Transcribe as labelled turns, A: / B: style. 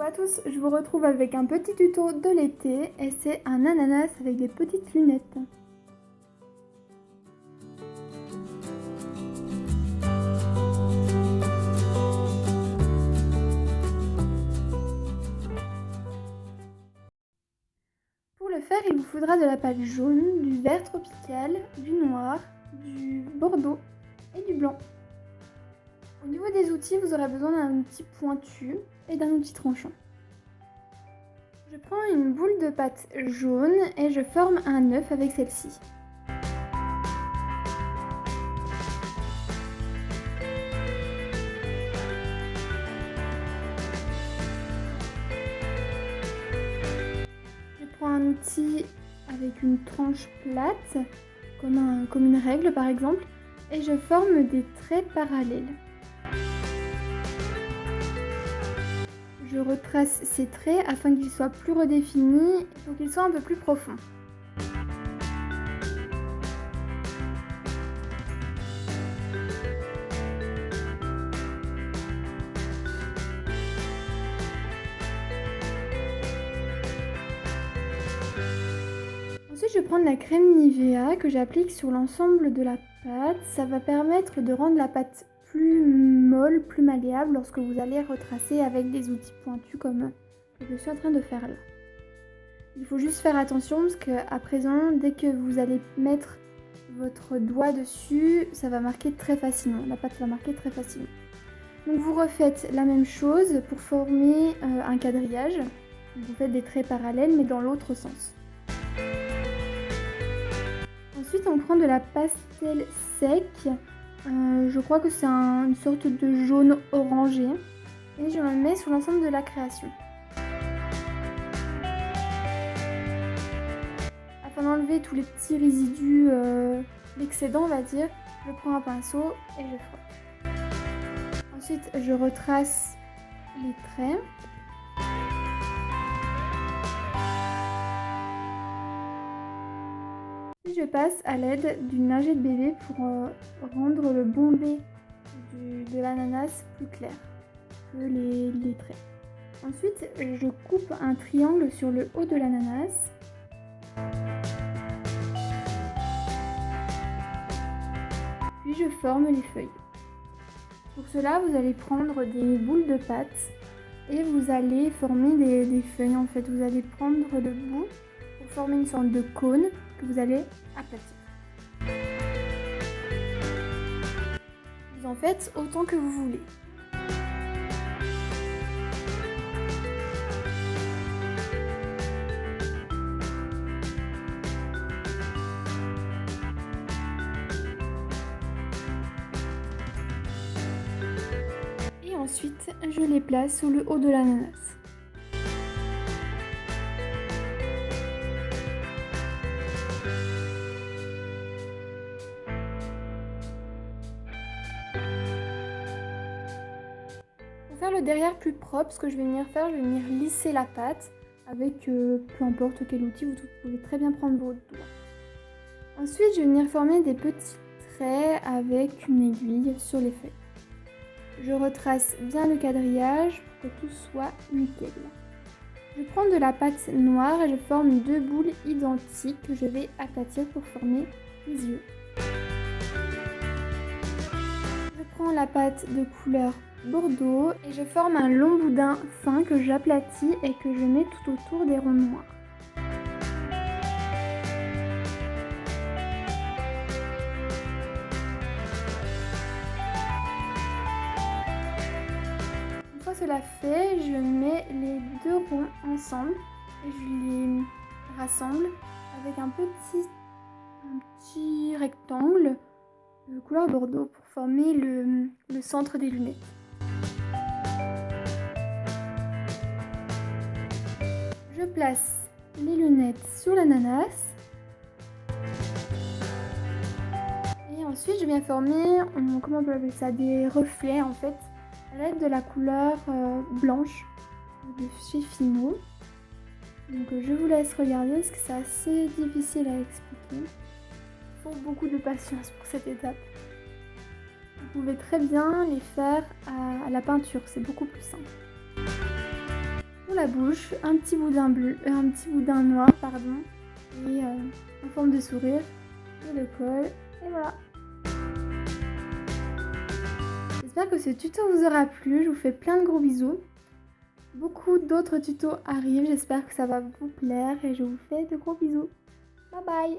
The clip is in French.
A: Coucou à tous, je vous retrouve avec un petit tuto de l'été et c'est un ananas avec des petites lunettes. Pour le faire, il vous faudra de la pâte jaune, du vert tropical, du noir, du bordeaux et du blanc. Au niveau des outils, vous aurez besoin d'un outil pointu et d'un outil tranchant. Je prends une boule de pâte jaune et je forme un œuf avec celle-ci. Je prends un outil avec une tranche plate, comme une règle par exemple, et je forme des traits parallèles. Je retrace ces traits afin qu'ils soient plus redéfinis et pour qu'ils soient un peu plus profonds. Ensuite, je prends de la crème Nivea que j'applique sur l'ensemble de la pâte. Ça va permettre de rendre la pâte plus molle, plus malléable lorsque vous allez retracer avec des outils pointus comme je suis en train de faire là. Il faut juste faire attention parce qu'à présent, dès que vous allez mettre votre doigt dessus, ça va marquer très facilement. La pâte va marquer très facilement. Donc vous refaites la même chose pour former un quadrillage. Vous faites des traits parallèles mais dans l'autre sens. Ensuite, on prend de la pastel sec. Je crois que c'est une sorte de jaune orangé. Et je le mets sur l'ensemble de la création. Afin d'enlever tous les petits résidus, l'excédent on va dire, je prends un pinceau et je frotte. Ensuite, je retrace les traits. Puis je passe à l'aide d'une lingette bébé pour rendre le bombé de l'ananas plus clair que les traits. Ensuite, je coupe un triangle sur le haut de l'ananas. Puis je forme les feuilles. Pour cela, vous allez prendre des boules de pâte et vous allez former des feuilles. En fait, vous allez prendre le bout pour former une sorte de cône que vous allez aplatir. Vous en faites autant que vous voulez. Et ensuite, je les place sur le haut de l'ananas. Pour faire le derrière plus propre, ce que je vais venir faire, je vais venir lisser la pâte avec peu importe quel outil, vous pouvez très bien prendre votre doigt. Ensuite, je vais venir former des petits traits avec une aiguille sur les feuilles. Je retrace bien le quadrillage pour que tout soit nickel. Je prends de la pâte noire et je forme deux boules identiques que je vais aplatir pour former les yeux. Je prends la pâte de couleur bordeaux et je forme un long boudin fin que j'aplatis et que je mets tout autour des ronds noirs. Une fois cela fait, je mets les deux ronds ensemble et je les rassemble avec un petit rectangle de couleur bordeaux pour former le centre des lunettes. Je place les lunettes sur l'ananas et ensuite je viens former, comment on peut appeler ça, des reflets en fait à l'aide de la couleur blanche de chez Fino. Donc je vous laisse regarder parce que c'est assez difficile à expliquer. Il faut beaucoup de patience pour cette étape. Vous pouvez très bien les faire à la peinture, c'est beaucoup plus simple. la bouche, un petit boudin bleu, un petit boudin noir, pardon, et en forme de sourire. Je le colle et voilà. J'espère que ce tuto vous aura plu. Je vous fais plein de gros bisous. Beaucoup d'autres tutos arrivent. J'espère que ça va vous plaire et je vous fais de gros bisous. Bye bye.